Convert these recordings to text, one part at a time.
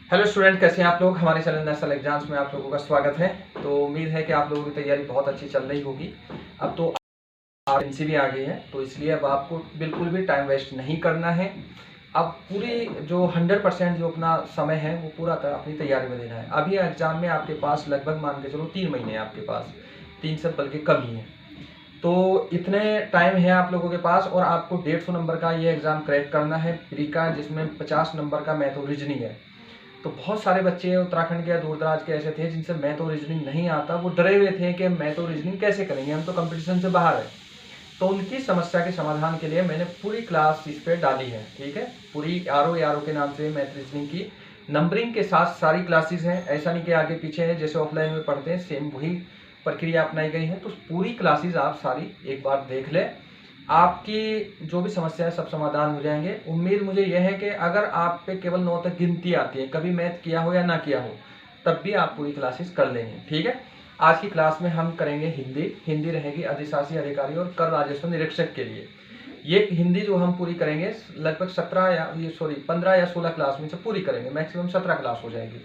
Hello student, कैसे हैं आप लोग। हमारे चैनल नेशनल एग्जाम्स में आप लोगों का स्वागत है। तो उम्मीद है कि आप लोगों की तैयारी बहुत अच्छी चल रही होगी। अब तो एनसी भी आ गई है, तो इसलिए अब आपको बिल्कुल भी टाइम वेस्ट नहीं करना है। अब पूरी जो 100% जो अपना समय है वो पूरा अपनी तैयारी में देना है। अभी एग्जाम में आपके पास लगभग मान के चलो 3 महीने हैं आपके पास, 3 से बल्कि कम ही है। तो इतने टाइम है आप लोगों के पास और आपको 150 नंबर का ये एग्ज़ाम क्रैक करना है प्री का, जिसमें 50 नंबर का मैथ और रीजनिंग है। तो बहुत सारे बच्चे उत्तराखंड के या दूर दराज के ऐसे थे जिनसे मैथ और रीजनिंग नहीं आता। वो डरे हुए थे कि मैथ और रीजनिंग कैसे करेंगे, हम तो कंपटीशन से बाहर है। तो उनकी समस्या के समाधान के लिए मैंने पूरी क्लास इस पर डाली है। ठीक है, पूरी आर ओ के नाम से मैथ रीजनिंग की नंबरिंग के साथ सारी क्लासेस हैं। ऐसा नहीं कि आगे पीछे है, जैसे ऑफलाइन में पढ़ते हैं सेम वही प्रक्रिया अपनाई गई है। तो पूरी क्लासेस आप सारी एक बार देख लें, आपकी जो भी समस्या है सब समाधान हो जाएंगे। उम्मीद मुझे यह है कि अगर आप पे केवल 9 तक गिनती आती है, कभी मैथ किया हो या ना किया हो, तब भी आप पूरी क्लासेस कर लेंगे। ठीक है, आज की क्लास में हम करेंगे हिंदी रहेगी अधिशासी अधिकारी और कर राजस्व निरीक्षक के लिए। ये हिंदी जो हम पूरी करेंगे लगभग 15 या 16 क्लास में से पूरी करेंगे, मैक्सिमम 17 क्लास हो जाएगी।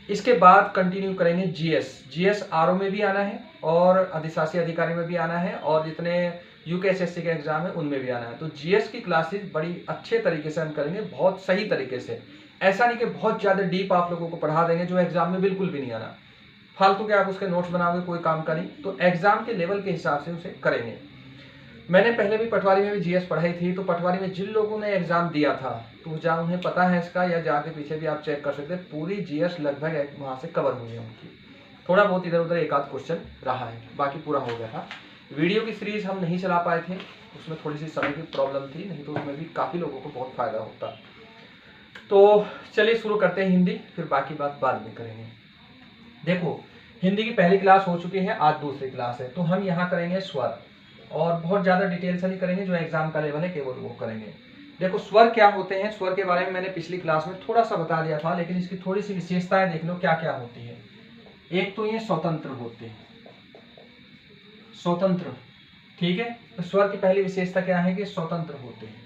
इसके बाद कंटिन्यू करेंगे जीएस आरओ में भी आना है और अधिशासी अधिकारी में भी आना है, और जितने यूकेएसएससी के एग्जाम है उनमें भी आना है। तो जीएस की क्लासेस बड़ी अच्छे तरीके से हम करेंगे, बहुत सही तरीके से। ऐसा नहीं कि बहुत ज़्यादा डीप आप लोगों को पढ़ा देंगे जो एग्जाम में बिल्कुल भी नहीं आना, फालतू के आप उसके नोट्स बनाओगे, कोई काम का नहीं। तो एग्जाम के लेवल के हिसाब से उसे करेंगे। मैंने पहले भी पटवारी में भी जीएस पढ़ाई थी, तो पटवारी में जिन लोगों ने एग्जाम दिया था तो जहाँ उन्हें पता है इसका, या जाके पीछे भी आप चेक कर सकते हैं, पूरी जीएस लगभग वहाँ से कवर हुई है उनकी। थोड़ा बहुत इधर उधर एक आध क्वेश्चन रहा है, बाकी पूरा हो गया था। वीडियो की सीरीज हम नहीं चला पाए थे, उसमें थोड़ी सी समय की प्रॉब्लम थी, नहीं तो उसमें भी काफ़ी लोगों को बहुत फायदा होता। तो चलिए शुरू करते हैं हिंदी, फिर बाकी बात बाद में करेंगे। देखो, हिंदी की पहली क्लास हो चुकी है, आज दूसरी क्लास है। तो हम यहाँ करेंगे स्वर, और बहुत ज़्यादा डिटेल से नहीं करेंगे, जो एग्जाम का लेवल है केवल वो करेंगे। देखो, स्वर क्या होते हैं, स्वर के बारे में मैंने पिछली क्लास में थोड़ा सा बता दिया था, लेकिन इसकी थोड़ी सी विशेषताएं देख लो क्या क्या होती है। एक तो ये स्वतंत्र होते हैं, स्वतंत्र। ठीक है, तो स्वर की पहली विशेषता क्या है कि स्वतंत्र होते हैं।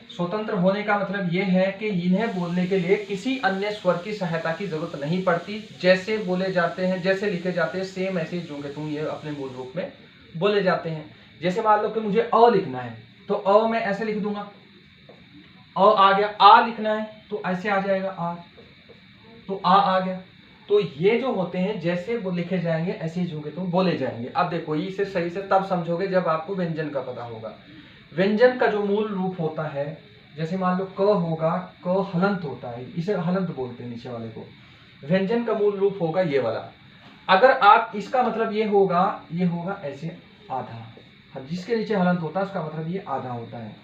स्वतंत्र होने का मतलब यह है कि इन्हें बोलने के लिए किसी अन्य स्वर की सहायता की जरूरत नहीं पड़ती। जैसे बोले जाते हैं, जैसे लिखे जाते हैं, सेम ऐसे जो के तुम ये अपने मूल रूप में बोले जाते हैं। जैसे मान लो कि मुझे अ लिखना है, तो अ मैं ऐसे लिख दूंगा, अ आ गया। आ लिखना है तो ऐसे आ जाएगा आ, तो आ गया। तो ये जो होते हैं जैसे वो लिखे जाएंगे ऐसे ही जो के तुम बोले जाएंगे। अब देखो, इसे सही से तब समझोगे जब आपको व्यंजन का पता होगा। व्यंजन का जो मूल रूप होता है, जैसे मान लो क होगा, क हलंत होता है, इसे हलंत बोलते हैं नीचे वाले को। व्यंजन का मूल रूप होगा ये वाला। अगर आप इसका मतलब ये होगा ऐसे आधा, जिसके नीचे हलंत होता है उसका मतलब ये आधा होता है।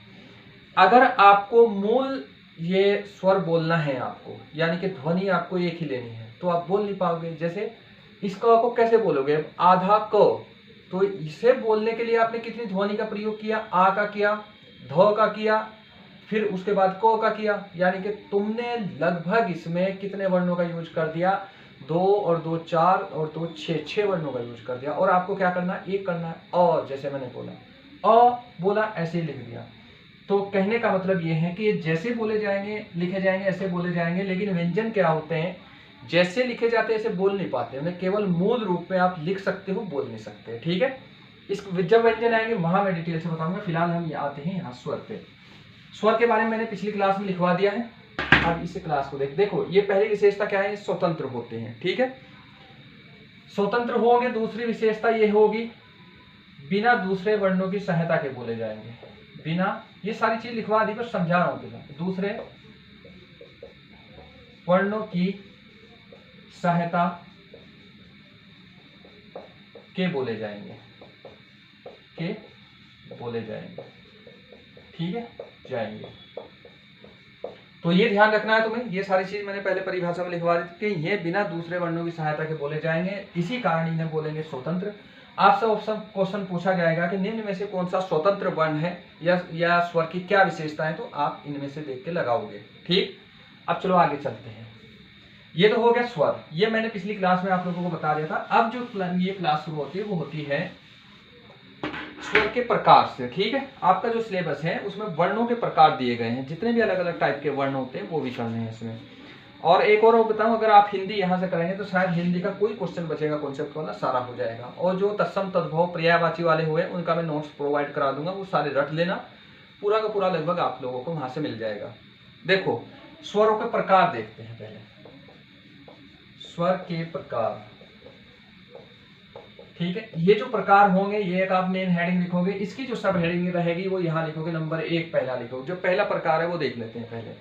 अगर आपको मूल ये स्वर बोलना है आपको, यानी कि ध्वनि आपको एक ही लेनी है, तो आप बोल नहीं पाओगे। जैसे इस क को कैसे बोलोगे, आधा क। तो इसे बोलने के लिए आपने कितनी ध्वनि का प्रयोग किया, आ का किया, ध का किया, फिर उसके बाद क का किया, यानी कि तुमने लगभग इसमें कितने वर्णों का यूज कर दिया, 2 और 2 4 और 2 6 वर्णों का यूज कर दिया। और आपको क्या करना है, एक करना है और, जैसे मैंने बोला अ बोला ऐसे ही लिख दिया। तो कहने का मतलब ये है कि ये जैसे बोले जाएंगे लिखे जाएंगे ऐसे बोले जाएंगे, लेकिन व्यंजन क्या होते हैं, जैसे लिखे जाते हैं ऐसे बोल नहीं पाते, उन्हें केवल मूल रूप में आप लिख सकते हो, बोल नहीं सकते। ठीक है, इस जब व्यंजन आएंगे वहां मैं डिटेल से बताऊंगा। फिलहाल हम आते हैं यहाँ स्वर पे। स्वर के बारे में मैंने पिछली क्लास में लिखवा दिया है, अब इस क्लास को देखो, ये पहली विशेषता क्या है, स्वतंत्र होते हैं। ठीक है, स्वतंत्र होंगे। दूसरी विशेषता ये होगी, बिना दूसरे वर्णों की सहायता के बोले जाएंगे। बिना, ये सारी चीज लिखवा दी पर समझा रहा हूं, दूसरे वर्णों की सहायता के बोले जाएंगे, ठीक है, जाएंगे। तो ये ध्यान रखना है तुम्हें, ये सारी चीज मैंने पहले परिभाषा में लिखवा दी कि ये बिना दूसरे वर्णों की सहायता के बोले जाएंगे, इसी कारण इन्हें बोलेंगे स्वतंत्र। आपसे ऑप्शन क्वेश्चन पूछा जाएगा कि निम्न में से कौन सा स्वतंत्र वर्ण है, या स्वर की क्या विशेषता है, तो आप इनमें से देख के लगाओगे। ठीक, अब चलो आगे चलते हैं। ये तो हो गया स्वर, ये मैंने पिछली क्लास में आप लोगों को बता दिया था। अब जो ये क्लास शुरू होती है वो होती है स्वर के प्रकार से, ठीक है। आपका जो सिलेबस है उसमें वर्णों के प्रकार दिए गए हैं, जितने भी अलग अलग टाइप के वर्ण होते हैं वो भी करने हैं इसमें। और एक और बताऊं, अगर आप हिंदी यहाँ से करेंगे तो शायद हिंदी का कोई क्वेश्चन बचेगा कॉन्सेप्ट वाला, सारा हो जाएगा। और जो तत्सम तद्भव पर्यायवाची वाले हुए उनका मैं नोट्स प्रोवाइड करा दूंगा, वो सारे रट लेना, पूरा का पूरा लगभग आप लोगों को वहां से मिल जाएगा। देखो स्वरों के प्रकार देखते हैं पहले, स्वर के प्रकार, ठीक है। ये जो प्रकार होंगे ये एक आप मेन हेडिंग लिखोगे, इसकी जो सब हेडिंग रहेगी वो यहाँ लिखोगे, नंबर 1 पहला लिखोगे। जो पहला प्रकार है वो देख लेते हैं पहले।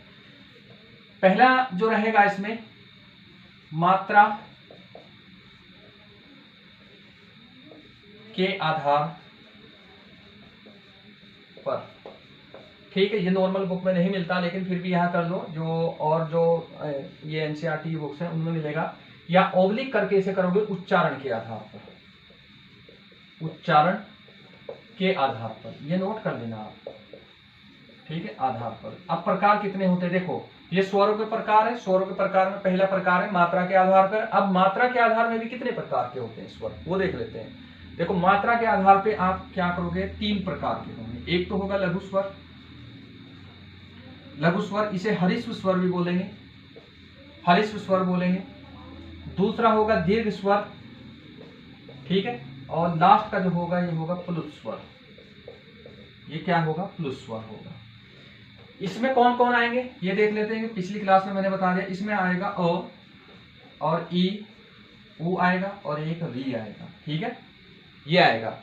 पहला जो रहेगा इसमें मात्रा के आधार पर, ठीक है। ये नॉर्मल बुक में नहीं मिलता, लेकिन फिर भी यहाँ कर लो, जो और जो ये एनसीईआरटी बुक्स हैं उनमें मिलेगा। या ओब्लिक करके इसे करोगे उच्चारण के आधार पर, उच्चारण के आधार पर, ये नोट कर लेना आप, ठीक है, आधार पर। अब प्रकार कितने होते हैं देखो, ये स्वरों के प्रकार है। स्वरों के प्रकार में पहला प्रकार है मात्रा के आधार पर। अब मात्रा के आधार में भी कितने प्रकार के होते हैं स्वर, वो देख लेते हैं। देखो मात्रा के आधार पे आप क्या करोगे, 3 प्रकार के होंगे। एक तो होगा लघु स्वर, लघु स्वर इसे हरिस्व स्वर भी बोलेंगे, हरिस्व स्वर बोलेंगे। दूसरा होगा दीर्घ स्वर, ठीक है। और लास्ट का जो होगा ये होगा प्लुत स्वर। ये क्या होगा, प्लुत स्वर होगा। इसमें कौन कौन आएंगे ये देख लेते हैं। पिछली क्लास में मैंने बता दिया, इसमें आएगा अ और ई, ऊ आएगा और एक री आएगा, ठीक है, ये आएगा।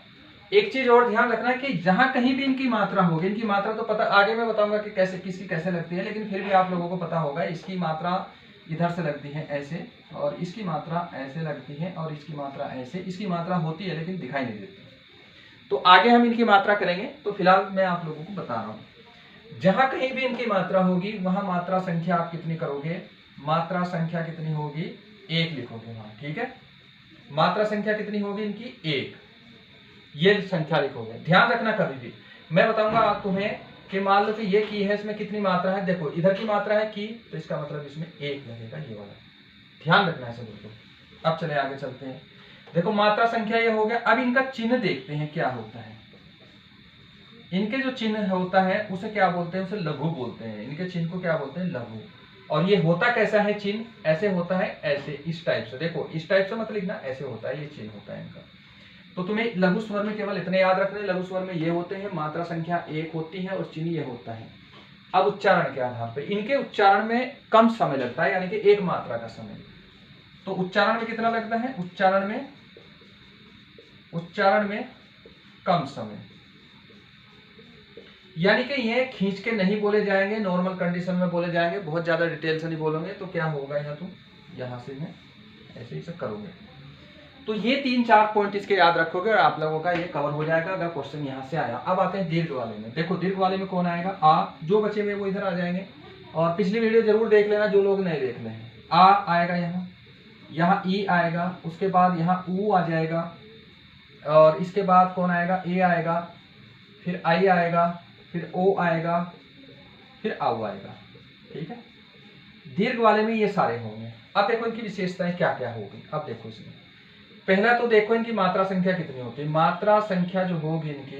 एक चीज और ध्यान रखना है कि जहां कहीं भी इनकी मात्रा होगी, इनकी मात्रा तो पता आगे मैं बताऊंगा कि कैसे किसकी कैसे लगती है, लेकिन फिर भी आप लोगों को पता होगा इसकी मात्रा इधर से लगती है ऐसे, और इसकी मात्रा ऐसे लगती है, और इसकी मात्रा ऐसे। इसकी मात्रा होती है लेकिन दिखाई नहीं देती, तो आगे हम इनकी मात्रा करेंगे। तो फिलहाल मैं आप लोगों को बता रहा हूँ, जहां कहीं भी इनकी मात्रा होगी वहां मात्रा संख्या आप कितनी करोगे, मात्रा संख्या कितनी होगी, 1 लिखोगे वहां, ठीक है। मात्रा संख्या कितनी होगी इनकी, 1, ये संख्या लिखोगे। ध्यान रखना कभी भी मैं बताऊंगा तुम्हें कि मान लो कि ये की है, इसमें कितनी मात्रा है, देखो इधर की मात्रा है की, तो इसका मतलब इसमें 1 लगेगा, ये वाला ध्यान रखना है सब बिल्कुल। अब चले आगे चलते हैं। देखो मात्रा संख्या ये हो गया। अब इनका चिन्ह देखते हैं क्या होता है। इनके जो चिन्ह होता है उसे क्या बोलते हैं, उसे लघु बोलते हैं। इनके चिन्ह को क्या बोलते हैं, लघु। और ये होता कैसा है चिन्ह, ऐसे होता है, ऐसे, इस टाइप से। देखो इस टाइप से मत लिखना, ऐसे होता है, ये चिन्ह होता है इनका। तो तुम्हें लघु स्वर में केवल इतने याद रखने, लघु स्वर में ये होते हैं, मात्रा संख्या 1 होती है और चिन्ह ये होता है। अब उच्चारण के आधार पर इनके उच्चारण में कम समय लगता है, यानी कि 1 मात्रा का समय। तो उच्चारण में कितना लगता है, उच्चारण में कम समय, यानी कि ये खींच के नहीं बोले जाएंगे, नॉर्मल कंडीशन में बोले जाएंगे, बहुत ज्यादा डिटेल से नहीं बोलोगे। तो क्या होगा, यहाँ तुम यहाँ से है ऐसे ही से करोगे। तो ये 3-4 पॉइंट इसके याद रखोगे और आप लोगों का ये कवर हो जाएगा अगर क्वेश्चन यहाँ से आया। अब आते हैं दीर्घ वाले में। देखो दीर्घ वाले में कौन आएगा, आ, जो बचे हुए वो इधर आ जाएंगे। और पिछली वीडियो जरूर देख लेना जो लोग नहीं देख रहे हैं। आ आएगा यहाँ, यहाँ ई आएगा, उसके बाद यहाँ ऊ आ जाएगा, और इसके बाद कौन आएगा, ए आएगा, फिर आई आएगा, फिर ओ आएगा, फिर आउ आएगा, ठीक है। दीर्घ वाले में ये सारे होंगे। अब देखो इनकी विशेषताएं क्या क्या होगी। अब देखो इसमें पहला तो देखो इनकी मात्रा संख्या कितनी होती है। मात्रा संख्या जो होगी इनकी,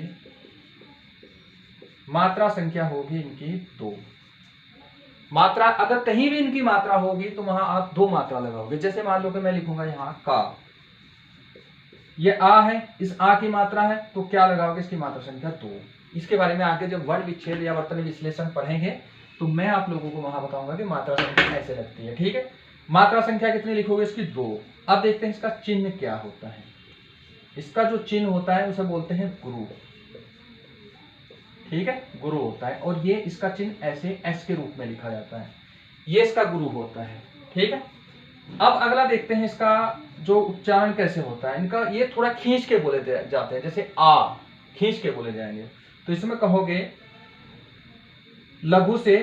मात्रा संख्या होगी इनकी 2। मात्रा अगर कहीं भी इनकी मात्रा होगी तो वहां आप 2 मात्रा लगाओगे। जैसे मान लो कि मैं लिखूंगा यहाँ का, ये आ है, इस आ की मात्रा है, तो क्या लगाओगे, इसकी मात्रा संख्या 2। इसके बारे में आगे जब वर्ण विच्छेद या वर्तनी विश्लेषण पढ़ेंगे तो मैं आप लोगों को वहां बताऊंगा कि मात्रा संख्या कैसे लगती है, ठीक है। मात्रा संख्या कितनी लिखोगे, इसकी 2। अब देखते हैं इसका चिन्ह क्या होता है। इसका जो चिन्ह होता है उसे बोलते हैं गुरु, ठीक है, गुरु होता है। और ये इसका चिन्ह ऐसे एस के रूप में लिखा जाता है, ये इसका गुरु होता है, ठीक है। अब अगला देखते हैं इसका जो उच्चारण कैसे होता है। इनका ये थोड़ा खींच के बोले जाते हैं, जैसे आ खींच के बोले जाएंगे। तो इसमें कहोगे लघु से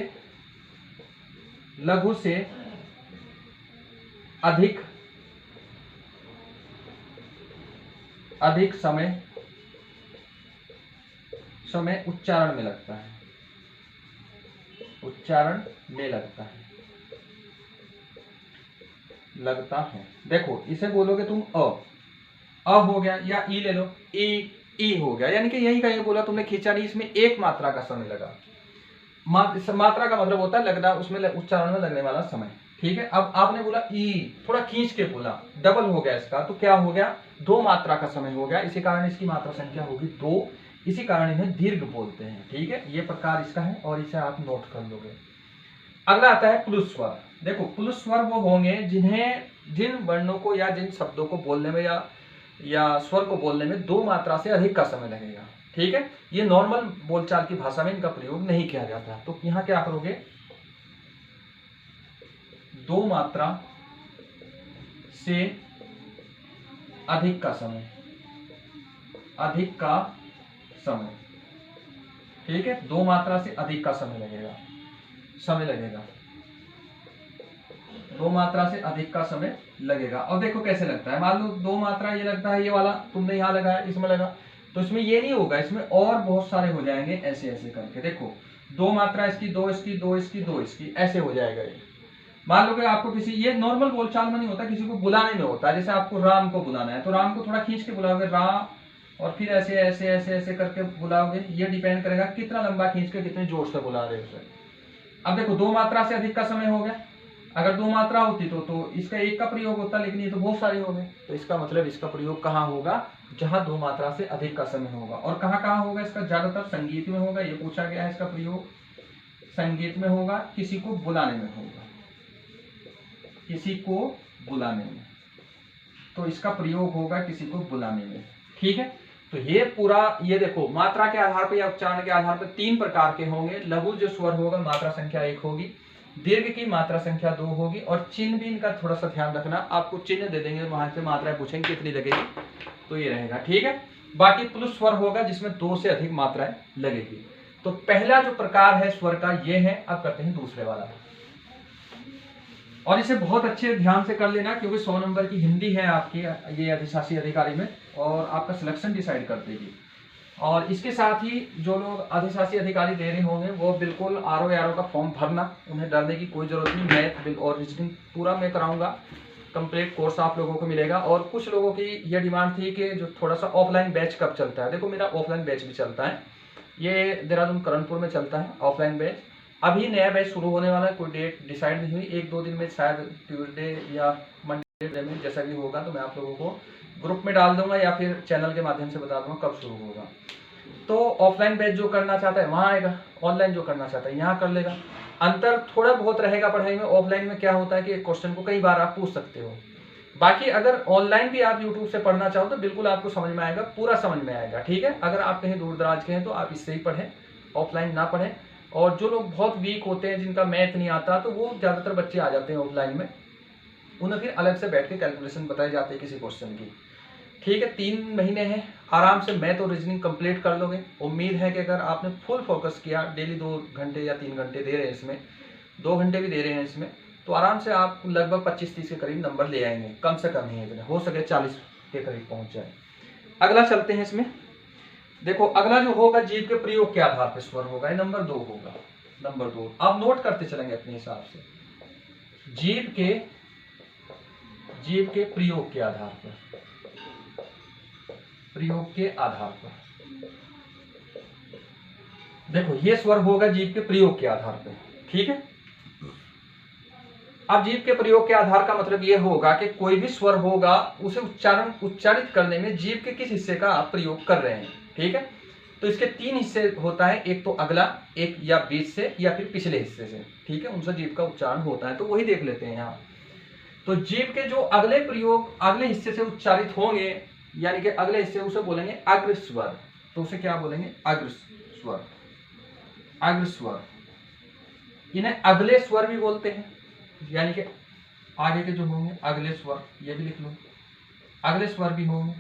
अधिक समय उच्चारण में लगता है, उच्चारण में लगता है। देखो इसे बोलोगे तुम अ हो गया, या ई ले लो, ई ई हो गया, यानी कि यही का ये बोला तुमने खींचा नहीं, इसमें एक मात्रा का समय लगा। मात्रा का मतलब होता है लगना, उसमें उच्चारण में लगने वाला समय। ठीक है, अब आपने बोला ई, थोड़ा खींच के बोला, डबल हो गया इसका, तो क्या हो गया, 2 मात्रा का समय हो गया, इसी कारण इसकी मात्रा संख्या होगी 2, इसी कारण इन्हें दीर्घ बोलते हैं। ठीक है, ये प्रकार इसका है और इसे आप नोट कर लोगे। अगला आता है पुरुष स्वर। देखो पुरुष स्वर वो होंगे जिन वर्णों को या जिन शब्दों को बोलने में या स्वर को बोलने में 2 मात्रा से अधिक का समय लगेगा। ठीक है, ये नॉर्मल बोलचाल की भाषा में इनका प्रयोग नहीं किया जाता। तो यहां क्या करोगे, 2 मात्रा से अधिक का समय, अधिक का समय। ठीक है, 2 मात्रा से अधिक का समय लगेगा, 2 मात्रा से अधिक का समय लगेगा। और देखो कैसे लगता है, मान लो 2 मात्रा ये लगता है, ये वाला तुमने यहां लगाया, इसमें लगा, तो इसमें ये नहीं होगा, इसमें और बहुत सारे हो जाएंगे ऐसे ऐसे करके। देखो 2 मात्रा इसकी, 2 इसकी, 2 इसकी, 2 इसकी, ऐसे हो जाएगा ये। मान लो कि आपको किसी, ये नॉर्मल बोलचाल में नहीं होता, किसी को बुलाने में होता है। जैसे आपको राम को बुलाना है तो राम को थोड़ा खींच के बुलाओगे, राम, और फिर ऐसे ऐसे ऐसे ऐसे करके बुलाओगे। ये डिपेंड करेगा कितना लंबा खींच के, कितने जोर से बुला रहे हो उसे। अब देखो 2 मात्रा से अधिक का समय हो गया, अगर 2 मात्रा होती तो इसका एक का प्रयोग होता, लेकिन ये तो बहुत सारे हो गए। तो इसका मतलब इसका प्रयोग कहाँ होगा, जहां 2 मात्रा से अधिक का समय होगा। और कहाँ कहाँ होगा इसका, ज्यादातर संगीत में होगा, ये पूछा गया है इसका प्रयोग संगीत में होगा, किसी को बुलाने में होगा, किसी को बुलाने में, तो इसका प्रयोग होगा किसी को बुलाने में। ठीक है, तो ये पूरा, ये देखो मात्रा के आधार पर या उच्चारण के आधार पर 3 प्रकार के होंगे। लघु जो स्वर होगा मात्रा संख्या 1 होगी, दीर्घ की मात्रा संख्या 2 होगी, और चिन्ह भी इनका थोड़ा सा ध्यान रखना, आपको चिन्ह दे देंगे, वहां से मात्राएं पूछेंगे कितनी लगेगी, तो ये रहेगा। ठीक है, बाकी पुरुष स्वर होगा जिसमें 2 से अधिक मात्राएं लगेगी। तो पहला जो प्रकार है स्वर का ये है। अब करते हैं दूसरे वाला, और इसे बहुत अच्छे ध्यान से कर लेना, क्योंकि 100 नंबर की हिंदी है आपकी ये अधिशासी अधिकारी में, और आपका सिलेक्शन डिसाइड कर देगी। और इसके साथ ही जो लोग अधिशासी अधिकारी दे रहे होंगे वो बिल्कुल आरओ का फॉर्म भरना, उन्हें डरने की कोई जरूरत नहीं। मैथ और रीजनिंग पूरा मैं कराऊंगा, कंप्लीट कोर्स आप लोगों को मिलेगा। और कुछ लोगों की ये डिमांड थी कि जो थोड़ा सा ऑफलाइन बैच कब चलता है, देखो मेरा ऑफलाइन बैच भी चलता है, ये देहरादून करणपुर में चलता है ऑफलाइन बैच। अभी नया बैच शुरू होने वाला है, कोई डेट डिसाइड नहीं हुई, 1-2 दिन में, शायद ट्यूसडे या मंडे में, जैसा भी होगा तो मैं आप लोगों को ग्रुप में डाल दूंगा या फिर चैनल के माध्यम से बता दूंगा कब शुरू होगा। तो ऑफलाइन बैच जो करना चाहता है वहां आएगा, ऑनलाइन जो करना चाहता है यहाँ कर लेगा। अंतर थोड़ा बहुत रहेगा पढ़ाई में। ऑफलाइन में क्या होता है कि क्वेश्चन को कई बार आप पूछ सकते हो, बाकी अगर ऑनलाइन भी आप यूट्यूब से पढ़ना चाहो तो बिल्कुल आपको समझ में आएगा, पूरा समझ में आएगा। ठीक है, अगर आप कहीं दूर दराज के हैं तो आप इससे ही पढ़ें, ऑफलाइन ना पढ़ें। और जो लोग बहुत वीक होते हैं, जिनका मैथ नहीं आता, तो वो ज्यादातर बच्चे आ जाते हैं ऑफलाइन में, उन्हें फिर अलग से बैठ के कैलकुलेशन बताए जाते हैं किसी क्वेश्चन की। ठीक है, 3 महीने हैं, आराम से मैथ और रीजनिंग कंप्लीट कर लोगे। उम्मीद है कि अगर आपने फुल फोकस किया, डेली 2 घंटे या 3 घंटे दे रहे हैं इसमें, 2 घंटे भी दे रहे हैं इसमें, तो आराम से आप लगभग 25-30 के करीब नंबर ले आएंगे, कम से कम ही इतने, हो सके 40 के करीब पहुंच जाए। अगला चलते हैं इसमें। देखो अगला जो होगा जीव के प्रयोग के आधार पर स्वर होगा, ये नंबर 2 होगा। नंबर 2 आप नोट करते चलेंगे अपने हिसाब से। जीव के प्रयोग के आधार पर, प्रयोग के आधार पर देखो ये स्वर होगा जीव के प्रयोग के आधार पर। ठीक है, अब जीव के प्रयोग के आधार का मतलब यह होगा कि कोई भी स्वर होगा उसे उच्चारित करने में जीव के किस हिस्से का आप प्रयोग कर रहे हैं। ठीक है, तो इसके 3 हिस्से होता है, एक तो अगला, एक या बीच से, या फिर पिछले हिस्से से। ठीक है, उनसे जीव का उच्चारण होता है, तो वही देख लेते हैं यहाँ। तो जीव के जो अगले प्रयोग अगले हिस्से से उच्चारित होंगे, यानी कि अगले हिस्से, उसे बोलेंगे अग्र स्वर। तो उसे क्या बोलेंगे, अग्र स्वर। अग्र स्वर, इन्हें अगले स्वर भी बोलते हैं, यानी कि आगे के जो होंगे अगले स्वर, ये भी लिख लो, अगले स्वर भी होंगे।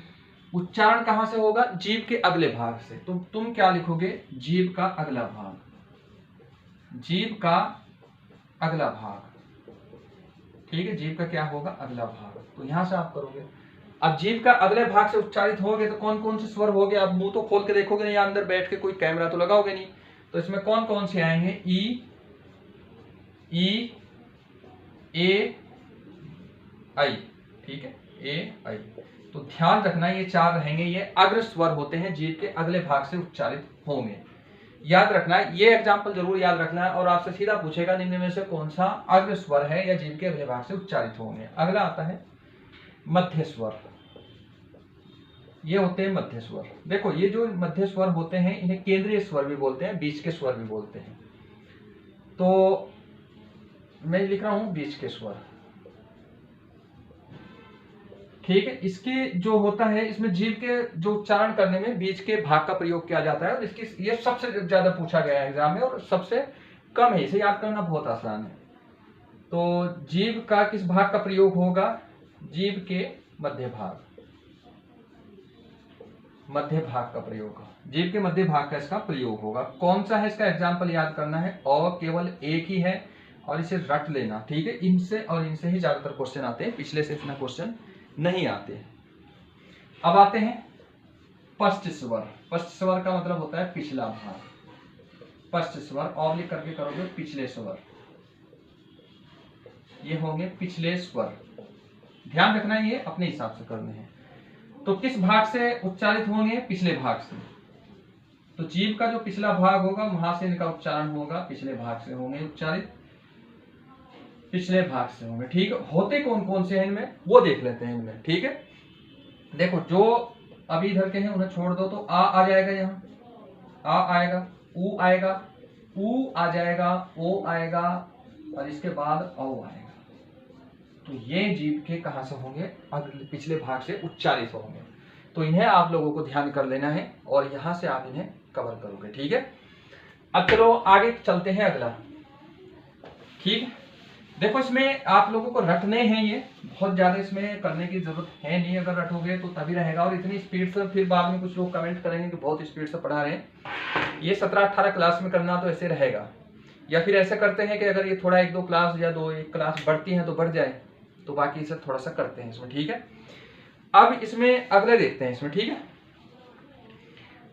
उच्चारण कहां से होगा, जीभ के अगले भाग से। तो तुम क्या लिखोगे, जीभ का अगला भाग, जीभ का अगला भाग। ठीक है, जीभ का क्या होगा, अगला भाग, तो यहां से आप करोगे। अब जीभ का अगले भाग से उच्चारित होगे तो कौन कौन से स्वर हो गए, अब मुंह तो खोल के देखोगे नहीं, अंदर बैठ के कोई कैमरा तो लगाओगे नहीं, तो इसमें कौन कौन से आएंगे, ई, ए, आई। ठीक है, ए, आई, तो ध्यान रखना ये 4 रहेंगे, ये अग्र स्वर होते हैं, जीभ के अगले भाग से उच्चारित होंगे। याद रखना है, ये एग्जाम्पल जरूर याद रखना है। और आपसे सीधा पूछेगा निम्न में से कौन सा अग्र स्वर है या जीभ के अगले भाग से उच्चारित होंगे। अगला आता है मध्य स्वर। ये होते हैं मध्य स्वर। देखो ये जो मध्य स्वर होते हैं इन्हें केंद्रीय स्वर भी बोलते हैं, बीच के स्वर भी बोलते हैं। तो मैं लिख रहा हूं बीच के स्वर, ठीक है। इसके जो होता है इसमें जीभ के जो उच्चारण करने में बीच के भाग का प्रयोग किया जाता है और इसकी ये सबसे ज्यादा पूछा गया है एग्जाम में और सबसे कम है, इसे याद करना बहुत आसान है। तो जीभ का किस भाग का प्रयोग होगा? जीभ के मध्य भाग, मध्य भाग का प्रयोग, जीभ के मध्य भाग का इसका प्रयोग होगा। कौन सा है इसका एग्जाम्पल याद करना है और केवल एक ही है और इसे रट लेना, ठीक है। इनसे और इनसे ही ज्यादातर क्वेश्चन आते हैं, पिछले से इतना क्वेश्चन नहीं आते। अब आते हैं पश्च स्वर। पश्च स्वर का मतलब होता है पिछला भाग। पश्च स्वर ऑब्लिक करके करोगे पिछले स्वर, ये होंगे पिछले स्वर। ध्यान रखना है ये अपने हिसाब से करने हैं। तो किस भाग से उच्चारित होंगे? पिछले भाग से। तो जीभ का जो पिछला भाग होगा वहां से इनका उच्चारण होगा, पिछले भाग से होंगे उच्चारित, पिछले भाग से होंगे, ठीक है। होते कौन कौन से हैं इनमें वो देख लेते हैं इनमें, ठीक है। देखो जो अभी इधर के हैं उन्हें छोड़ दो, तो आ जाएगा, यहाँ आ आएगा, ऊ आएगा, ऊ आ जाएगा, ओ आएगा और इसके बाद औ आएगा। तो ये जीभ के कहां से होंगे? अगले पिछले भाग से उच्चारित होंगे। तो इन्हें आप लोगों को ध्यान कर लेना है और यहां से आप इन्हें कवर करोगे, ठीक है। अब चलो आगे चलते हैं अगला, ठीक है। देखो इसमें आप लोगों को रटने हैं, ये बहुत ज्यादा इसमें करने की जरूरत है नहीं, अगर रटोगे तो तभी रहेगा। और इतनी स्पीड से फिर बाद में कुछ लोग कमेंट करेंगे कि बहुत स्पीड से पढ़ा रहे हैं। ये 17-18 क्लास में करना तो ऐसे रहेगा, या फिर ऐसे करते हैं कि अगर ये थोड़ा 1-2 क्लास या 2-1 क्लास बढ़ती है तो बढ़ जाए, तो बाकी इसे थोड़ा सा करते हैं इसमें, ठीक है। अब इसमें अगले देखते हैं इसमें, ठीक है।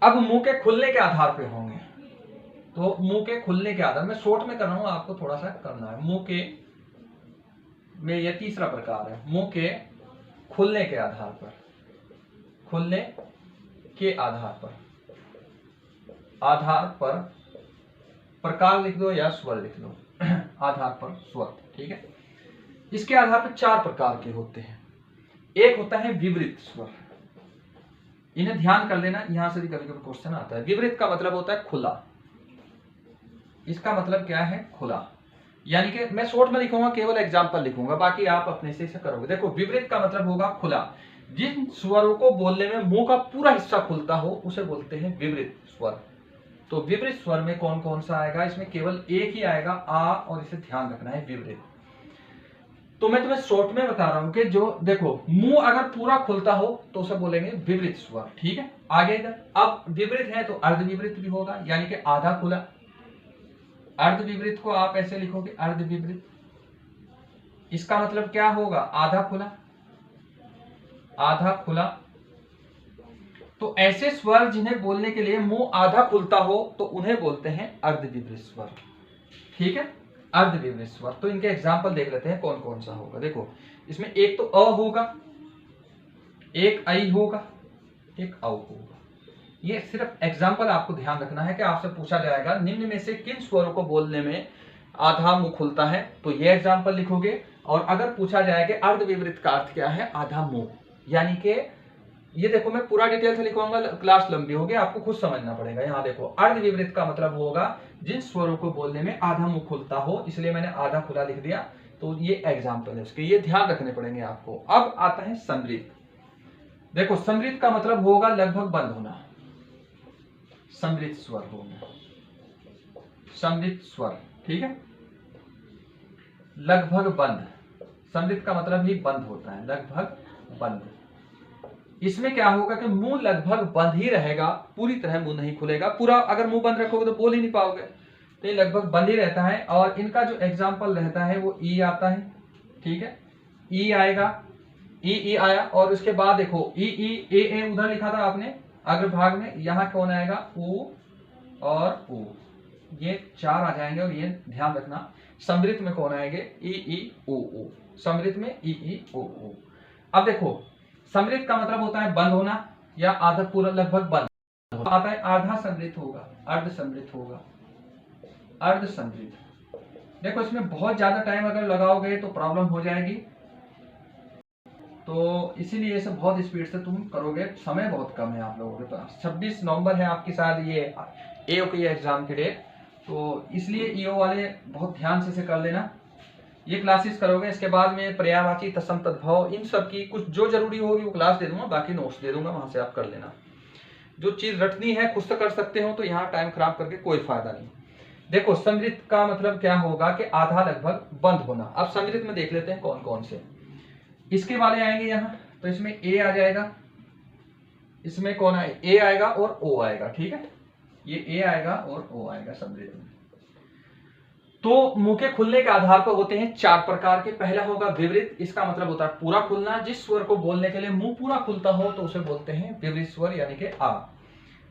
अब मुंह के खुलने के आधार पे होंगे। तो मुंह के खुलने के आधार में शॉर्ट में कर रहा हूं, आपको थोड़ा सा करना है। मुंह के में यह तीसरा प्रकार है, मुंह के खुलने के आधार पर, खुलने के आधार पर प्रकार लिख दो या स्वर लिख लो, आधार पर स्वर, ठीक है। इसके आधार पर 4 प्रकार के होते हैं। एक होता है विवृत स्वर, इन्हें ध्यान कर लेना, यहां से भी कभी कभी क्वेश्चन आता है। विवृत का मतलब होता है खुला, इसका मतलब क्या है? खुला। यानी कि मैं शॉर्ट में लिखूंगा, केवल एग्जाम्पल लिखूंगा, बाकी आप अपने से इसे करोगे। देखो विवृत का मतलब होगा खुला। जिन स्वरों को बोलने में मुंह का पूरा हिस्सा खुलता हो उसे बोलते हैं विवृत स्वर। तो विवृत स्वर में कौन कौन सा आएगा? इसमें केवल एक ही आएगा, आ, और इसे ध्यान रखना है, विवृत। तो मैं तुम्हें शॉर्ट में बता रहा हूं कि जो देखो मुंह अगर पूरा खुलता हो तो उसे बोलेंगे विवृत स्वर, ठीक है। आगे इधर अब विवृत है तो अर्धविवृत भी होगा, यानी कि आधा खुला। अर्धविवृत को आप ऐसे लिखोगे, अर्धविवृत, इसका मतलब क्या होगा? आधा खुला, आधा खुला। तो ऐसे स्वर जिन्हें बोलने के लिए मुंह आधा खुलता हो तो उन्हें बोलते हैं अर्धविवृत स्वर, ठीक है। अर्धविवृत स्वर। तो इनके एग्जाम्पल देख लेते हैं कौन कौन सा होगा। देखो इसमें एक तो अ होगा, एक आई होगा, एक औ होगा। ये सिर्फ एग्जाम्पल आपको ध्यान रखना है कि आपसे पूछा जाएगा निम्न में से किन स्वरों को बोलने में आधा मुंह खुलता है, तो ये एग्जाम्पल लिखोगे। और अगर पूछा जाए कि अर्धविवृत का अर्थ क्या है? आधा मुंह, यानी कि ये देखो मैं पूरा डिटेल से लिखवाऊंगा, क्लास लंबी होगी, आपको खुद समझना पड़ेगा। यहाँ देखो अर्धविवृत का मतलब होगा जिन स्वरों को बोलने में आधा मुंह खुलता हो, इसलिए मैंने आधा खुला लिख दिया। तो ये एग्जाम्पल है उसके, ये ध्यान रखने पड़ेंगे आपको। अब आता है समृद्ध। देखो समृद्ध का मतलब होगा लगभग बंद होना, समृद्ध स्वर होगा, समृद्ध स्वर, ठीक है। लगभग बंद, समृद्ध का मतलब ही बंद होता है, लगभग बंद। इसमें क्या होगा कि मुंह लगभग बंद ही रहेगा, पूरी तरह मुंह नहीं खुलेगा। पूरा अगर मुंह बंद रखोगे तो बोल ही नहीं पाओगे, तो ये लगभग बंद ही रहता है। और इनका जो एग्जाम्पल रहता है वो ई आता है, ठीक है। ई आएगा, ई आया, और उसके बाद देखो ई ए उधर लिखा था आपने अग्रभाग में, यहाँ कौन आएगा? ऊ और ऊ, ये 4 आ जाएंगे। और ये ध्यान रखना समृद्ध में कौन आएंगे? ई ऊ ऊ, समृद्ध में ई ऊ ऊ। अब देखो समृद्ध का मतलब होता है बंद होना या आधा पूरा लगभग बंद होना। आता है आधा समृद्ध होगा, अर्ध समृद्ध होगा, अर्ध समृद्ध। देखो इसमें बहुत ज्यादा टाइम अगर लगाओगे तो प्रॉब्लम हो जाएगी, तो इसीलिए ये सब बहुत स्पीड से तुम करोगे, समय बहुत कम है आप लोगों के पास। 26 नवंबर है आपके साथ ये ईओ के एग्जाम की डेट, तो इसलिए ईओ वाले बहुत ध्यान से कर लेना। ये क्लासेस करोगे, इसके बाद में पर्यायवाची, तत्सम, तद्भव, इन सब की कुछ जो जरूरी होगी वो क्लास दे दूंगा, बाकी नोट्स दे दूंगा, वहां से आप कर लेना। जो चीज रटनी है खुद से कर सकते हो, तो यहाँ टाइम खराब करके कोई फायदा नहीं। देखो समृद्ध का मतलब क्या होगा कि आधा लगभग बंद होना। अब समृद्ध में देख लेते हैं कौन कौन से इसके वाले आएंगे यहाँ। तो इसमें ए आ जाएगा, इसमें कौन आए, ए आएगा और ओ आएगा, ठीक है, ये ए आएगा और ओ आएगा समृद्ध में। तो मुंह के खुलने के आधार पर होते हैं 4 प्रकार के। पहला होगा विवृत, इसका मतलब होता है पूरा खुलना। जिस स्वर को बोलने के लिए मुंह पूरा खुलता हो तो उसे बोलते हैं विवृत स्वर, यानी कि आ।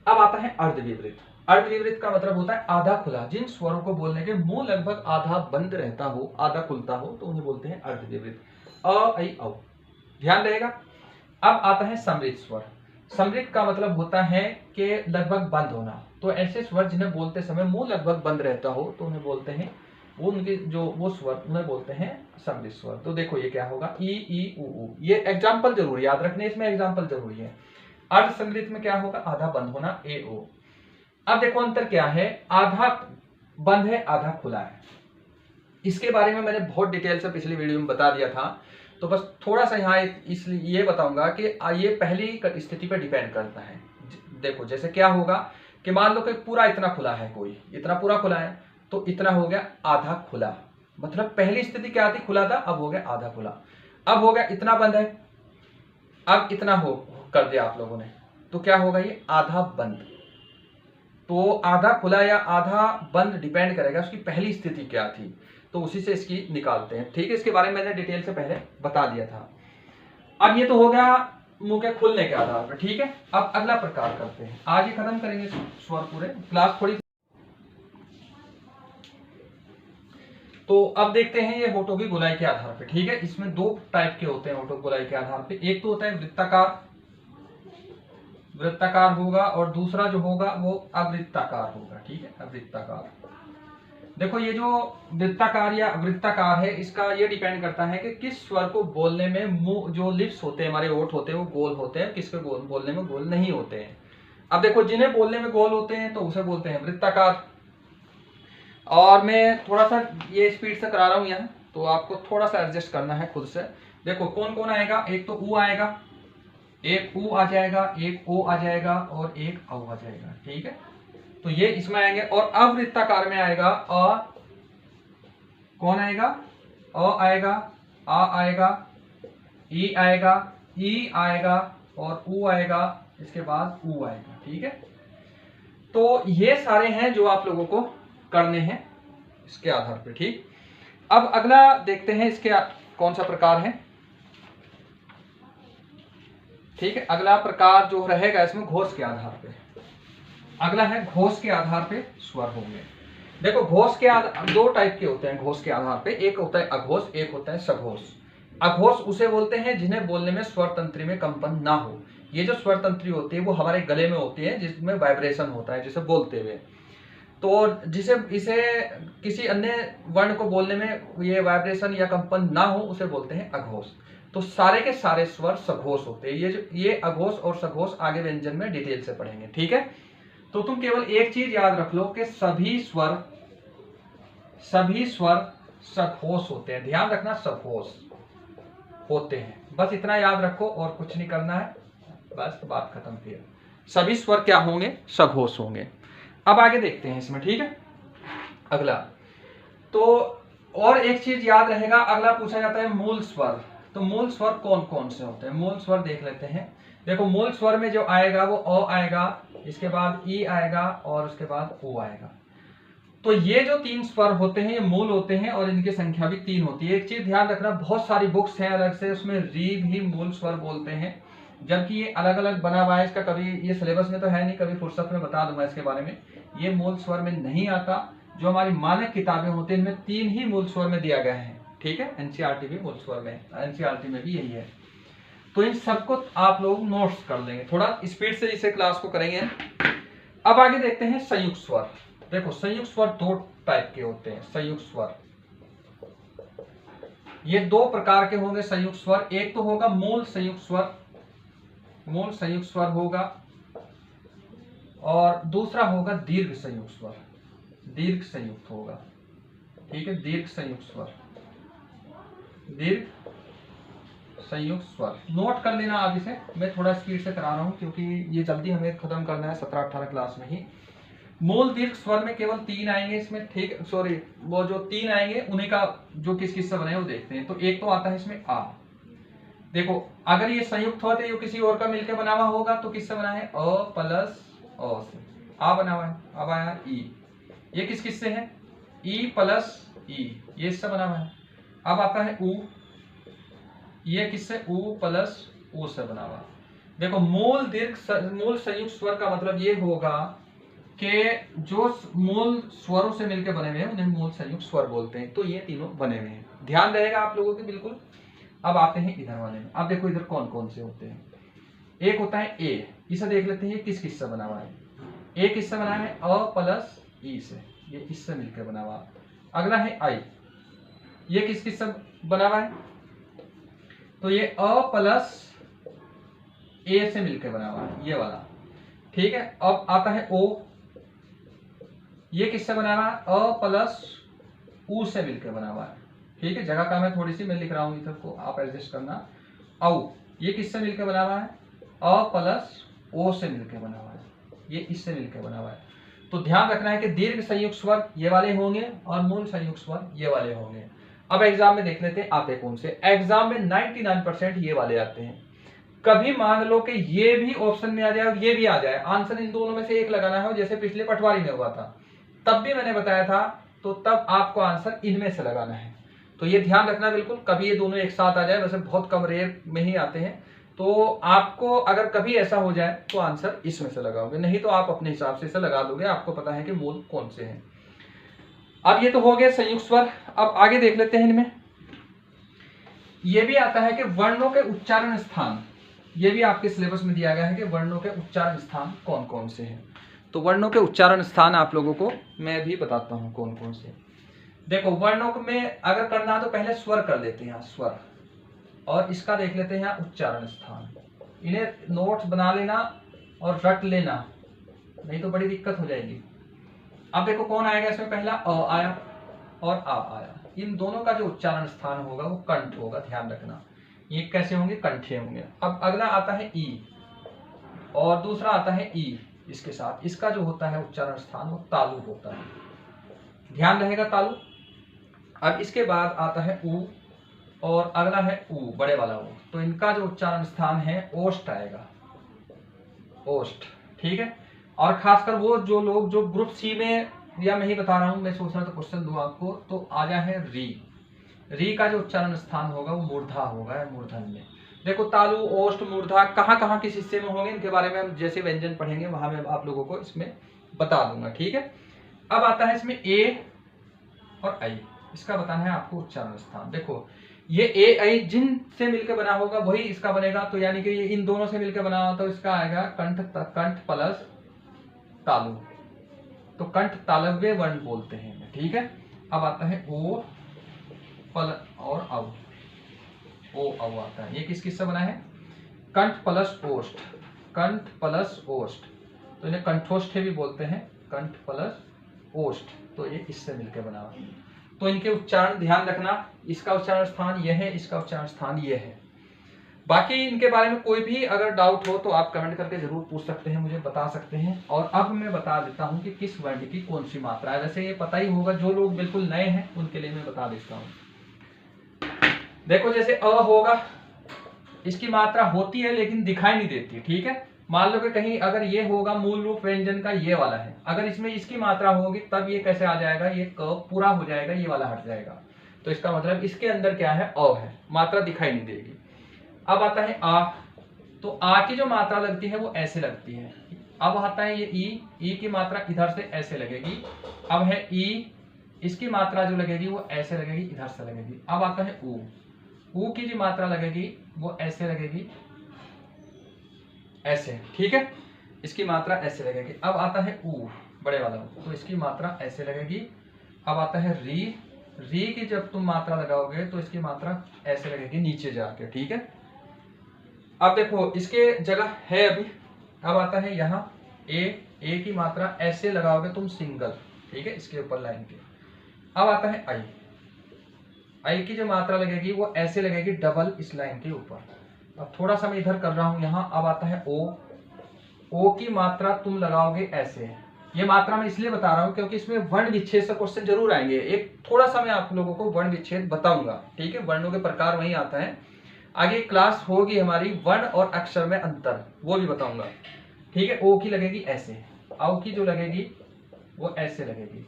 अब आता है अर्धविवृत। अर्धविवृत का मतलब होता है आधा खुला। जिन स्वरों को बोलने के मुंह लगभग आधा बंद रहता हो, आधा खुलता हो, तो उन्हें बोलते हैं अर्धविवृत। अ, ऐ, औ, ध्यान रहेगा। अब आता है समृद्ध स्वर। समृद्ध का मतलब होता है कि लगभग बंद होना। तो ऐसे स्वर जिन्हें बोलते समय मुंह लगभग बंद रहता हो तो उन्हें बोलते हैं, वो उनके जो वो स्वर उन्हें बोलते हैं समृद्ध स्वर। तो देखो ये क्या होगा, ई उ ऊ। ये एग्जाम्पल जरूरी याद रखने, इसमें एग्जाम्पल जरूरी है। अर्ध समृद्ध में क्या होगा, आधा बंद होना, ए ओ। अब देखो अंतर क्या है, आधा बंद है आधा खुला है। इसके बारे में मैंने बहुत डिटेल से पिछली वीडियो में बता दिया था, तो बस थोड़ा सा यहाँ इसलिए ये बताऊंगा कि ये पहली स्थिति पर डिपेंड करता है। देखो जैसे क्या होगा कि मान लो कि पूरा इतना खुला है, कोई इतना पूरा खुला है, तो इतना हो गया आधा खुला। मतलब पहली स्थिति क्या थी, खुला था, अब हो गया आधा खुला। अब हो गया इतना बंद है, अब इतना हो कर दिया आप लोगों ने, तो क्या होगा, ये आधा बंद। तो आधा खुला या आधा बंद डिपेंड करेगा उसकी पहली स्थिति क्या थी, तो उसी से इसकी निकालते हैं, ठीक है। इसके बारे में मैंने डिटेल से पहले बता दिया था। अब ये तो हो गया मुंह के खुलने के आधार पर, ठीक है। अब अगला प्रकार करते हैं, आज ही खत्म करेंगे स्वर पूरे, क्लास थोड़ी। तो अब देखते हैं ये होठों की गोलाई के आधार पे, ठीक है। इसमें 2 टाइप के होते हैं होठों की गोलाई के आधार पे। एक तो होता है वृत्ताकार, वृत्ताकार होगा, और दूसरा जो होगा वो अवृत्ताकार होगा, ठीक है, अवृत्ताकार। देखो ये जो वृत्ताकार या अवृत्ताकार है, इसका ये डिपेंड करता है कि किस स्वर को बोलने में मुंह जो लिप्स होते हैं, हमारे ओठ होते हैं, वो गोल होते हैं, किसके बोलने में गोल नहीं होते हैं। अब देखो जिन्हें बोलने में गोल होते हैं तो उसे बोलते हैं वृत्ताकार। और मैं थोड़ा सा ये स्पीड से करा रहा हूं यहाँ, तो आपको थोड़ा सा एडजस्ट करना है खुद से। देखो कौन कौन आएगा, एक तो ऊ आएगा, एक ऊ आ जाएगा, एक ओ आ जाएगा और एक औ आ जाएगा, ठीक है। तो ये इसमें आएंगे। और अवृत्ताकार में आएगा अ, कौन आएगा, अ आएगा, आ आएगा, ई आएगा, ई आएगा और ऊ आएगा, इसके बाद ऊ आएगा, ठीक है। तो ये सारे हैं जो आप लोगों को करने हैं इसके आधार पे, ठीक। अब अगला देखते हैं इसके कौन सा प्रकार है, ठीक है। अगला प्रकार जो रहेगा इसमें घोष के आधार पे, अगला है घोष के आधार पे स्वर होंगे। देखो घोष के 2 टाइप के होते हैं घोष के आधार पे, एक होता है अघोष, एक होता है सघोष। अघोष उसे बोलते हैं जिन्हें बोलने में स्वर तंत्री में कंपन ना हो। ये जो स्वर तंत्री होती है वो हमारे गले में होती है, जिसमें वाइब्रेशन होता है जिसे बोलते हुए। तो जिसे इसे किसी अन्य वर्ण को बोलने में ये वाइब्रेशन या कंपन ना हो उसे बोलते हैं अघोष। तो सारे के सारे स्वर सघोष होते हैं। ये अघोष और सघोष आगे व्यंजन में डिटेल से पढ़ेंगे, ठीक है। तो तुम केवल एक चीज याद रख लो कि सभी स्वर सघोष होते हैं। ध्यान रखना, सघोष होते हैं, बस इतना याद रखो और कुछ नहीं करना है, बस बात खत्म फिर। सभी स्वर क्या होंगे, सघोष होंगे। अब आगे देखते हैं इसमें, ठीक है। अगला तो और एक चीज याद रहेगा, अगला पूछा जाता है मूल स्वर। तो मूल स्वर कौन कौन से होते हैं, मूल स्वर देख लेते हैं। देखो मूल स्वर में जो आएगा वो अ आएगा, इसके बाद ई आएगा और उसके बाद ओ आएगा। तो ये जो 3 स्वर होते हैं ये मूल होते हैं और इनकी संख्या भी 3 होती है। एक चीज ध्यान रखना, बहुत सारी बुक्स हैं अलग से, उसमें री भी मूल स्वर बोलते हैं, जबकि ये अलग अलग बना हुआ है। इसका कभी ये सिलेबस में तो है नहीं, कभी फुर्सत में बता दूंगा इसके बारे में। ये मूल स्वर में नहीं आता। जो हमारी मानक किताबें होती हैं इनमें 3 ही मूल स्वर में दिया गया है, ठीक है। एनसीईआरटी भी मूल स्वर में, एनसीईआरटी में भी यही है। तो इन सबको आप लोग नोट्स कर लेंगे, थोड़ा स्पीड से इसे क्लास को करेंगे। अब आगे देखते हैं संयुक्त स्वर। देखो संयुक्त स्वर दो टाइप के होते हैं। संयुक्त स्वर ये दो प्रकार के होंगे संयुक्त स्वर। एक तो होगा मूल संयुक्त स्वर, मूल संयुक्त स्वर होगा, और दूसरा होगा दीर्घ संयुक्त स्वर, दीर्घ संयुक्त होगा। ठीक है, दीर्घ संयुक्त स्वर, दीर्घ संयुक्त स्वर नोट कर लेना आप इसे। मैं थोड़ा स्पीड से करा रहा हूं क्योंकि ये जल्दी हमें खत्म करना है 17-18 क्लास में ही। मूल दीर्घ स्वर में केवल 3 आएंगे इसमें, ठीक, सॉरी, वो जो 3 आएंगे उन्हीं का जो किस किस से बने वो देखते हैं। तो एक तो आता है इसमें आ। देखो अगर ये संयुक्त होते ये किसी और का मिलकर बना हुआ होगा तो किससे बना है, अ प्लस अ से आ बना हुआ है। अब आया ई, ये किस किस से है, ई प्लस ई, ये इससे बना हुआ है। अब आता है ऊ, ये किससे, ऊ प्लस ऊ से बना हुआ। देखो मूल मूल संयुक्त स्वर का मतलब ये होगा कि जो मूल स्वरों से मिलकर बने हुए हैं उन्हें मूल संयुक्त स्वर बोलते हैं। तो ये तीनों बने हुए हैं, ध्यान रहेगा आप लोगों के बिल्कुल। अब आते हैं इधर वाले में। अब देखो इधर कौन कौन से होते हैं। एक होता है ए, इसे देख लेते हैं किस किस से बना हुआ है। ए किससे बना है, अ प्लस ई से, ये इससे मिलकर बना हुआ। अगला है आई, ये किस किस से बना हुआ है, तो ये अ प्लस ए से मिलकर बना हुआ है, ये वाला। ठीक है, अब आता है ओ, ये किससे बना हुआ है, अ प्लस ऊ से मिलकर बना हुआ है। ठीक है, जगह कम है थोड़ी सी, मैं लिख रहा हूं इधर को, आप एडजस्ट करना। औ, ये किससे मिलकर बना हुआ है, अ प्लस ओ से मिलकर बना हुआ है, ये इससे मिलकर बना हुआ है। तो ध्यान रखना है कि दीर्घ संयुक्त स्वर ये वाले होंगे और मूल संयुक्त स्वर ये वाले होंगे। अब एग्जाम में देख लेते हैं आते कौन से। एग्जाम में 99% ये वाले आते हैं। कभी मान लो कि ये भी ऑप्शन में आ जाए और ये भी आ जाए, आंसर इन दोनों में से एक लगाना है, जैसे पिछले पटवारी में हुआ था तब भी मैंने बताया था, तो तब आपको आंसर इनमें से लगाना है। तो ये ध्यान रखना बिल्कुल, कभी ये दोनों एक साथ आ जाए, वैसे बहुत कम रेयर में ही आते हैं। तो आपको अगर कभी ऐसा हो जाए तो आंसर इसमें से लगाओगे, नहीं तो आप अपने हिसाब से इसे लगा दोगे, आपको पता है कि मूल कौन से हैं। अब ये तो हो गए संयुक्त स्वर। अब आगे देख लेते हैं इनमें। ये भी आता है कि वर्णों के उच्चारण स्थान, ये भी आपके सिलेबस में दिया गया है कि वर्णों के उच्चारण स्थान कौन कौन से हैं। तो वर्णों के उच्चारण स्थान आप लोगों को मैं भी बताता हूं कौन कौन से। देखो वर्णों में अगर करना है तो पहले स्वर कर लेते हैं, स्वर, और इसका देख लेते हैं यहाँ उच्चारण स्थान। इन्हें नोट्स बना लेना और रट लेना, नहीं तो बड़ी दिक्कत हो जाएगी। अब देखो कौन आएगा इसमें, पहला अ आया और आ आया। इन दोनों का जो उच्चारण स्थान होगा वो कंठ होगा, ध्यान रखना। ये कैसे होंगे, कंठे होंगे। अब अगला आता है ई और दूसरा आता है ई, इसके साथ इसका जो होता है उच्चारण स्थान वो तालु होता है, ध्यान रहेगा तालु। अब इसके बाद आता है ऊ और अगला है ऊ, बड़े वाला ऊ। तो इनका जो उच्चारण स्थान है ओष्ठ आएगा, ओष्ठ। ठीक है, और खासकर वो जो लोग जो ग्रुप सी में, या मैं ही बता रहा हूं, मैं सोच रहा था क्वेश्चन दूं आपको, तो आ जाए है री। री का जो उच्चारण स्थान होगा वो मूर्धा होगा, मूर्धन में। देखो तालु, ओष्ठ, मूर्धा कहाँ कहाँ किस हिस्से में होंगे, इनके बारे में हम जैसे व्यंजन पढ़ेंगे वहां मैं आप लोगों को इसमें बता दूंगा। ठीक है, अब आता है इसमें ए और आई, इसका बताना है आपको उच्चारण स्थान। देखो ये ए आई जिन से मिलकर बना होगा वही इसका बनेगा, तो यानी कि ये इन दोनों से मिलकर बना हो तो इसका आएगा कंठ, कंठ प्लस तालु, तो कंठ तालव्य वर्ण बोलते हैं। ठीक है, अब आता है ओ पल और अव, ओ अव आता है। ये किस किस से बना है, कंठ प्लस ओष्ठ, कंठ प्लस ओष्ठ, तो इन्हें कंठोष्ठ भी बोलते हैं, कंठ प्लस ओष्ठ, तो ये इससे मिलकर बना हुआ। तो इनके उच्चारण ध्यान रखना, इसका उच्चारण स्थान यह है, इसका उच्चारण स्थान यह है। बाकी इनके बारे में कोई भी अगर डाउट हो तो आप कमेंट करके जरूर पूछ सकते हैं, मुझे बता सकते हैं। और अब मैं बता देता हूं कि किस वर्ण की कौन सी मात्रा है। वैसे ये पता ही होगा, जो लोग बिल्कुल नए हैं उनके लिए मैं बता देता हूं। देखो जैसे अ होगा, इसकी मात्रा होती है लेकिन दिखाई नहीं देती। ठीक है, मान लो कि कहीं अगर ये होगा मूल रूप व्यंजन का ये वाला है, अगर इसमें इसकी मात्रा होगी तब ये कैसे आ जाएगा, ये क पूरा हो जाएगा, ये वाला हट जाएगा। तो इसका मतलब इसके अंदर क्या है, अ है, मात्रा दिखाई नहीं देगी। अब आता है आ, तो आ की जो मात्रा लगती है वो ऐसे लगती है। अब आता है ये ई की मात्रा इधर से ऐसे लगेगी। अब है ई, इसकी मात्रा जो लगेगी वो ऐसे लगेगी, इधर से लगेगी। अब आता है ऊ, ऊ की जो मात्रा लगेगी वो ऐसे लगेगी, ऐसे, ठीक है, इसकी मात्रा ऐसे लगेगी। अब आता है ऊ, बड़े वाला ऊ, तो इसकी मात्रा ऐसे लगेगी। अब आता है री, री की जब तुम मात्रा लगाओगे तो इसकी मात्रा ऐसे लगेगी नीचे जाके, ठीक है। अब देखो इसके जगह है अभी, अब आता है यहाँ ए की मात्रा ऐसे लगाओगे तुम सिंगल, ठीक है, इसके ऊपर लाइन के। अब आता है आई, आई की जो मात्रा लगेगी वो ऐसे लगेगी डबल इस लाइन के ऊपर। अब थोड़ा सा मैं इधर कर रहा हूं यहाँ। अब आता है ओ, ओ की मात्रा तुम लगाओगे ऐसे। ये मात्रा मैं इसलिए बता रहा हूं क्योंकि इसमें वर्ण विच्छेद से क्वेश्चन जरूर आएंगे। एक थोड़ा सा मैं आप लोगों को वर्ण विच्छेद बताऊंगा, ठीक है, वर्णों के प्रकार वही आता है। आगे क्लास होगी हमारी वर्ण और अक्षर में अंतर, वो भी बताऊंगा, ठीक है। ओ की लगेगी ऐसे, औ की जो लगेगी वो ऐसे लगेगी।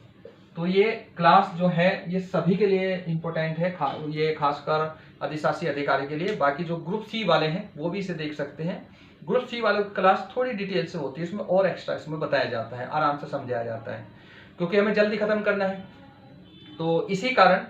तो ये क्लास जो है ये सभी के लिए इंपॉर्टेंट है, ये खासकर अधिशासी अधिकारी के लिए। बाकी जो ग्रुप सी वाले हैं वो भी इसे देख सकते हैं। ग्रुप सी वालों की क्लास थोड़ी डिटेल से होती है, इसमें और एक्स्ट्रा इसमें बताया जाता है, आराम से समझाया जाता है, क्योंकि हमें जल्दी खत्म करना है, तो इसी कारण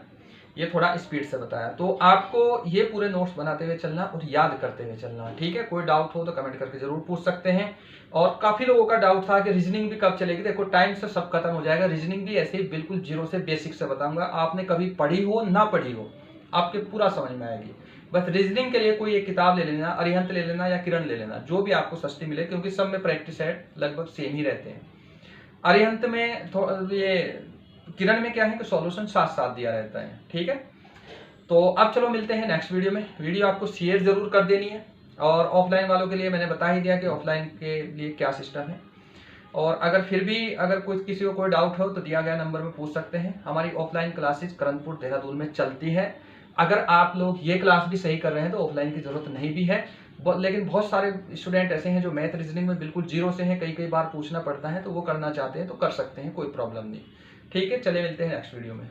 ये थोड़ा स्पीड से बताया। तो आपको ये पूरे नोट्स बनाते हुए चलना और याद करते हुए चलना, ठीक है। कोई डाउट हो तो कमेंट करके जरूर पूछ सकते हैं। और काफी लोगों का डाउट था कि रीजनिंग भी कब चलेगी। देखो टाइम से सब खत्म हो जाएगा। रीजनिंग भी ऐसे ही बिल्कुल जीरो से बेसिक से बताऊंगा। आपने कभी पढ़ी हो ना पढ़ी हो, आपके पूरा समझ में आएगी। बस रीजनिंग के लिए कोई एक किताब ले लेना, अरिहंत ले लेना या किरण ले लेना, जो भी आपको सस्ती मिले, क्योंकि सब में प्रैक्टिस सेट लगभग सेम ही रहते हैं। अरिहंत में ये किरण में क्या है कि सॉल्यूशन साथ साथ दिया रहता है, ठीक है। तो अब चलो मिलते हैं नेक्स्ट वीडियो में। वीडियो आपको शेयर जरूर कर देनी है। और ऑफलाइन वालों के लिए मैंने बता ही दिया कि ऑफलाइन के लिए क्या सिस्टम है। और अगर फिर भी अगर कोई किसी को कोई डाउट हो तो दिया गया नंबर में पूछ सकते हैं। हमारी ऑफलाइन क्लासेस करनपुर देहरादून में चलती है। अगर आप लोग ये क्लास भी सही कर रहे हैं तो ऑफलाइन की जरूरत नहीं भी है। लेकिन बहुत सारे स्टूडेंट ऐसे हैं जो मैथ रीजनिंग में बिल्कुल जीरो से हैं, कई बार पूछना पड़ता है, तो वो करना चाहते हैं तो कर सकते हैं, कोई प्रॉब्लम नहीं, ठीक है। चले मिलते हैं नेक्स्ट वीडियो में।